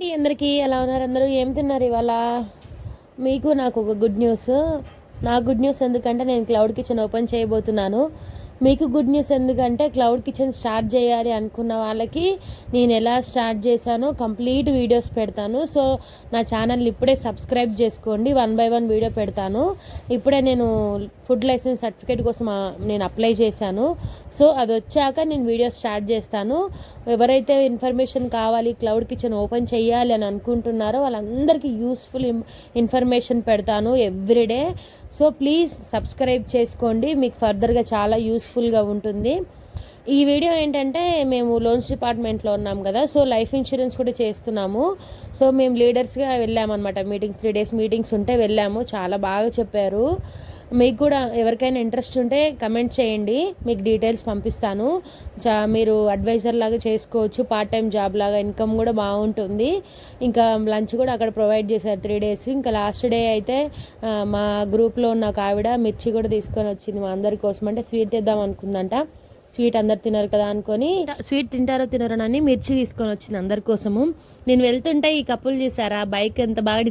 అందరికీ ఎలా ఉన్నారు? అందరూ ఏం తిన్నారు ఇవాళ? మీకు నాకు ఒక గుడ్ న్యూస్. నా గుడ్ న్యూస్ ఎందుకంటే నేను క్లౌడ్ కిచెన్ ఓపెన్ చేయబోతున్నాను. మీకు గుడ్ న్యూస్ ఎందుకంటే క్లౌడ్ కిచెన్ స్టార్ట్ చేయాలి అనుకున్న వాళ్ళకి నేను ఎలా స్టార్ట్ చేశానో కంప్లీట్ వీడియోస్ పెడతాను. సో నా ఛానల్ ఇప్పుడే సబ్స్క్రైబ్ చేసుకోండి. 1 బై 1 వీడియో పెడతాను. ఇప్పుడే నేను ఫుడ్ లైసెన్స్ సర్టిఫికేట్ కోసం నేను అప్లై చేశాను. సో అది వచ్చాక నేను వీడియో స్టార్ట్ చేస్తాను. ఎవరైతే ఇన్ఫర్మేషన్ కావాలి క్లౌడ్ కిచెన్ ఓపెన్ చేయాలి అని అనుకుంటున్నారో వాళ్ళందరికీ యూస్ఫుల్ ఇన్ఫర్మేషన్ పెడతాను ఎవ్రీడే. సో ప్లీజ్ సబ్స్క్రైబ్ చేసుకోండి, మీకు ఫర్దర్గా చాలా యూస్ఫుల్గా ఉంటుంది. ఈ వీడియో ఏంటంటే మేము లోన్స్ డిపార్ట్మెంట్లో ఉన్నాం కదా, సో లైఫ్ ఇన్సూరెన్స్ కూడా చేస్తున్నాము. సో మేము లీడర్స్గా వెళ్ళామన్నమాట. 3 days మీటింగ్స్ ఉంటే వెళ్ళాము. చాలా బాగా చెప్పారు. మీకు కూడా ఎవరికైనా ఇంట్రెస్ట్ ఉంటే కమెంట్ చేయండి, మీకు డీటెయిల్స్ పంపిస్తాను. మీరు అడ్వైజర్ లాగా చేసుకోవచ్చు, పార్ట్ టైం జాబ్ లాగా ఇన్కమ్ కూడా బాగుంటుంది. ఇంకా లంచ్ కూడా అక్కడ ప్రొవైడ్ చేశారు 3 days. ఇంకా లాస్ట్ డే అయితే మా గ్రూప్లో ఉన్న ఒక ఆవిడ మిర్చి కూడా తీసుకొని వచ్చింది మా అందరి కోసం. అంటే స్వీట్ తెద్దాం అనుకుందంట. స్వీట్ అందరు తినరు కదా అనుకొని, స్వీట్ తింటారో తినరో అని మిర్చి తీసుకొని వచ్చింది అందరి కోసము. నేను వెళ్తుంటే ఈ కప్పులు చేశారా, బైక్ ఎంత బాగా